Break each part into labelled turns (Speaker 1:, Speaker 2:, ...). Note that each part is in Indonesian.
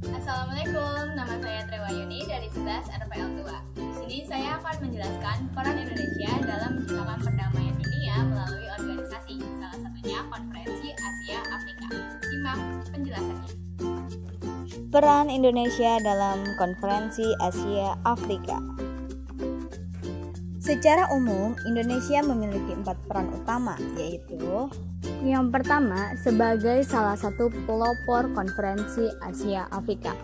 Speaker 1: Assalamualaikum, nama saya Trewayuni dari 11 RPL 2. Di sini saya akan menjelaskan peran Indonesia dalam menciptakan perdamaian dunia melalui organisasi, salah satunya Konferensi Asia Afrika. Simak penjelasannya.
Speaker 2: Peran Indonesia dalam Konferensi Asia Afrika. Secara umum, Indonesia memiliki 4 peran utama, yaitu yang pertama, sebagai salah satu pelopor Konferensi Asia Afrika.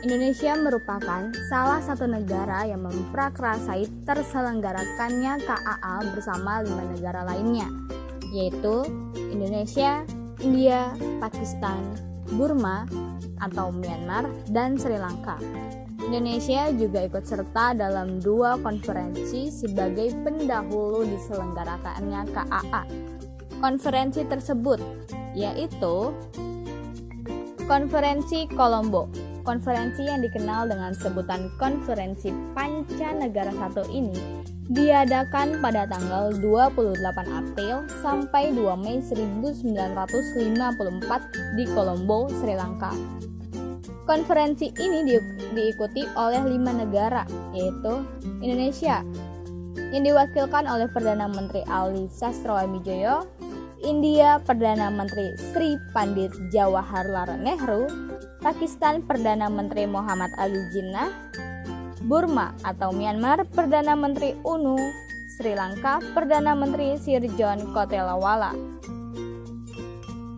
Speaker 2: Indonesia merupakan salah satu negara yang memprakarsai terselenggarakannya KAA bersama 5 negara lainnya, yaitu Indonesia, India, Pakistan, Burma atau Myanmar, dan Sri Lanka. Indonesia juga ikut serta dalam 2 konferensi sebagai pendahulu diselenggarakannya KAA. Konferensi tersebut yaitu Konferensi Kolombo. Konferensi yang dikenal dengan sebutan Konferensi Pancanegara I ini diadakan pada tanggal 28 April sampai 2 Mei 1954 di Kolombo, Sri Lanka. Konferensi ini diikuti oleh 5 negara, yaitu Indonesia yang diwakilkan oleh Perdana Menteri Ali Sastroamidjojo, India Perdana Menteri Sri Pandit Jawaharlal Nehru, Pakistan Perdana Menteri Muhammad Ali Jinnah, Burma atau Myanmar Perdana Menteri UNU, Sri Lanka Perdana Menteri Sirjon Kotelawala.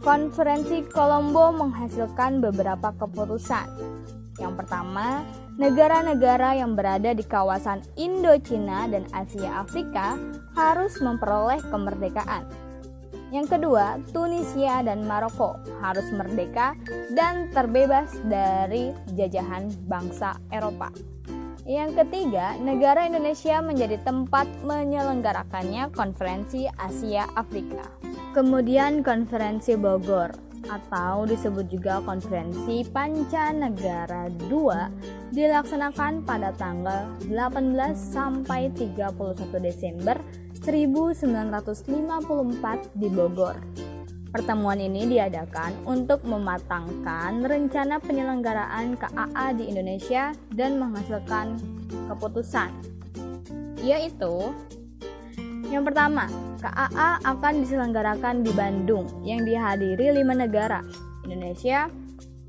Speaker 2: Konferensi Kolombo menghasilkan beberapa keputusan. Yang pertama, negara-negara yang berada di kawasan Indochina dan Asia Afrika harus memperoleh kemerdekaan. Yang kedua, Tunisia dan Maroko harus merdeka dan terbebas dari jajahan bangsa Eropa. Yang ketiga, negara Indonesia menjadi tempat menyelenggarakannya Konferensi Asia Afrika. Kemudian Konferensi Bogor atau disebut juga Konferensi Pancanegara II dilaksanakan pada tanggal 18 sampai 31 Desember 1954 di Bogor. Pertemuan ini diadakan untuk mematangkan rencana penyelenggaraan KAA di Indonesia dan menghasilkan keputusan, yaitu yang pertama, KAA akan diselenggarakan di Bandung yang dihadiri 5 negara, Indonesia,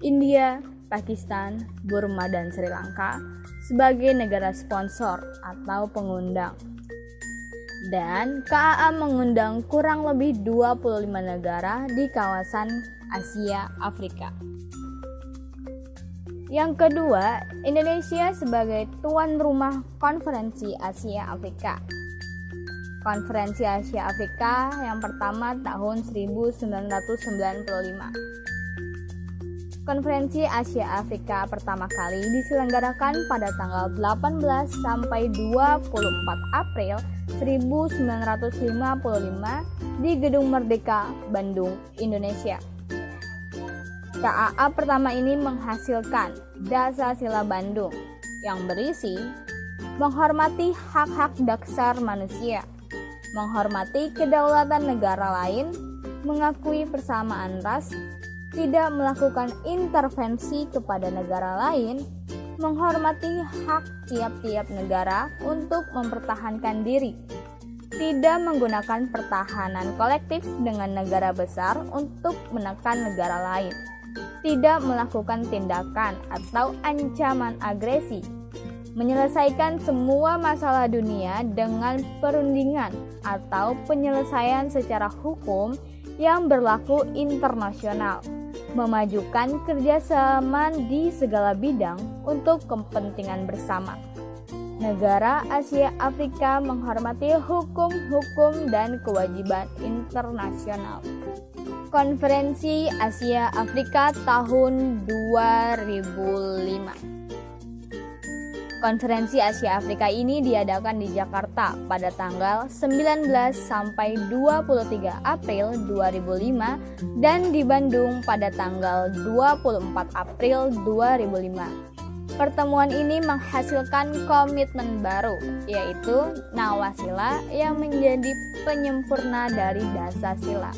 Speaker 2: India, Pakistan, Burma, dan Sri Lanka sebagai negara sponsor atau pengundang. Dan KAA mengundang kurang lebih 25 negara di kawasan Asia Afrika. Yang kedua, Indonesia sebagai tuan rumah Konferensi Asia Afrika. Konferensi Asia Afrika yang pertama tahun 1995. Konferensi Asia Afrika pertama kali diselenggarakan pada tanggal 18 sampai 24 April 1955 di Gedung Merdeka, Bandung, Indonesia. KAA pertama ini menghasilkan Dasar-Sila Bandung yang berisi menghormati hak-hak dasar manusia, menghormati kedaulatan negara lain, mengakui persamaan ras, tidak melakukan intervensi kepada negara lain, menghormati hak tiap-tiap negara untuk mempertahankan diri, tidak menggunakan pertahanan kolektif dengan negara besar untuk menekan negara lain, tidak melakukan tindakan atau ancaman agresi, menyelesaikan semua masalah dunia dengan perundingan atau penyelesaian secara hukum yang berlaku internasional, memajukan kerjasama di segala bidang untuk kepentingan bersama. Negara Asia Afrika menghormati hukum-hukum dan kewajiban internasional. Konferensi Asia Afrika tahun 2005. Konferensi Asia Afrika ini diadakan di Jakarta pada tanggal 19 sampai 23 April 2005 dan di Bandung pada tanggal 24 April 2005. Pertemuan ini menghasilkan komitmen baru, yaitu Nawasila yang menjadi penyempurna dari Dasar-Sila.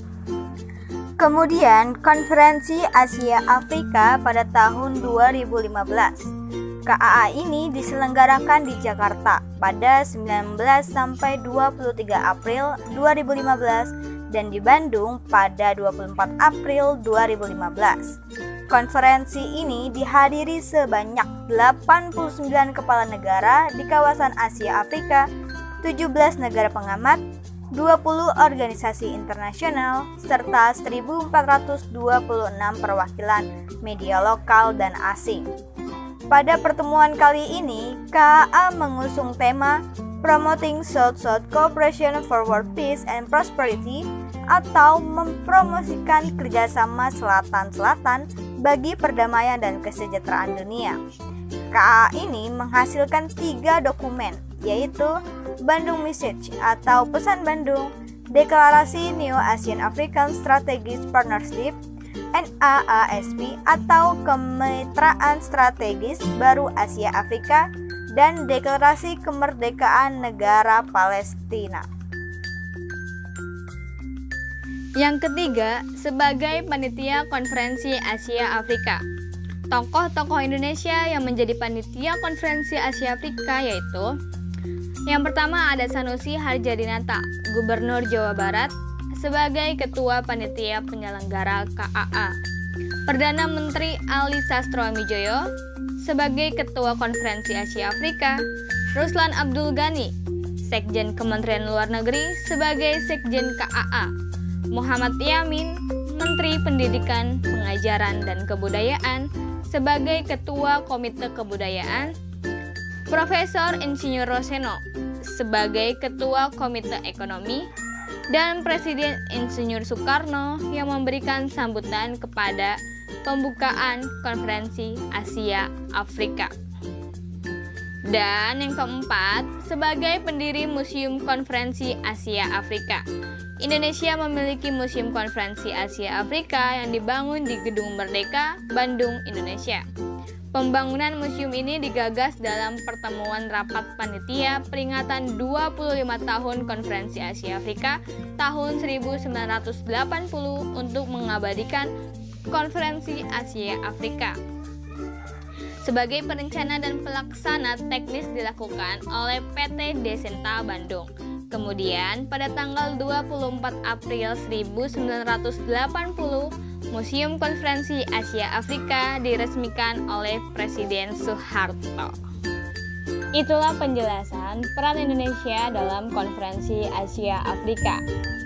Speaker 3: Kemudian, Konferensi Asia Afrika pada tahun 2015. KAA ini diselenggarakan di Jakarta pada 19 sampai 23 April 2015 dan di Bandung pada 24 April 2015. Konferensi ini dihadiri sebanyak 89 kepala negara di kawasan Asia Afrika, 17 negara pengamat, 20 organisasi internasional, serta 1.426 perwakilan media lokal dan asing. Pada pertemuan kali ini, KAA mengusung tema Promoting South-South Cooperation for World Peace and Prosperity atau mempromosikan kerjasama Selatan-Selatan bagi perdamaian dan kesejahteraan dunia. KAA ini menghasilkan 3 dokumen, yaitu Bandung Message atau Pesan Bandung, Deklarasi Neo-ASEAN African Strategic Partnership, NAASP atau Kemitraan Strategis Baru Asia Afrika, dan Deklarasi Kemerdekaan Negara Palestina.
Speaker 2: Yang ketiga, sebagai panitia Konferensi Asia Afrika. Tokoh-tokoh Indonesia yang menjadi panitia Konferensi Asia Afrika yaitu yang pertama ada Sanusi Harjadinata, Gubernur Jawa Barat, sebagai Ketua Panitia Penyelenggara KAA. Perdana Menteri Ali Sastroamidjojo sebagai Ketua Konferensi Asia Afrika. Ruslan Abdul Ghani, Sekjen Kementerian Luar Negeri sebagai Sekjen KAA. Muhammad Yamin, Menteri Pendidikan, Pengajaran, dan Kebudayaan sebagai Ketua Komite Kebudayaan. Profesor Insinyur Roseno sebagai Ketua Komite Ekonomi, dan Presiden Insinyur Soekarno yang memberikan sambutan kepada pembukaan Konferensi Asia Afrika. Dan yang keempat, sebagai pendiri Museum Konferensi Asia Afrika. Indonesia memiliki Museum Konferensi Asia Afrika yang dibangun di Gedung Merdeka, Bandung, Indonesia. Pembangunan museum ini digagas dalam pertemuan rapat panitia peringatan 25 tahun Konferensi Asia Afrika tahun 1980 untuk mengabadikan Konferensi Asia Afrika. Sebagai perencana dan pelaksana teknis dilakukan oleh PT Desenta Bandung. Kemudian pada tanggal 24 April 1980, Museum Konferensi Asia Afrika diresmikan oleh Presiden Soeharto. Itulah penjelasan peran Indonesia dalam Konferensi Asia Afrika.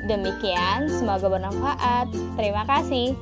Speaker 2: Demikian, semoga bermanfaat. Terima kasih.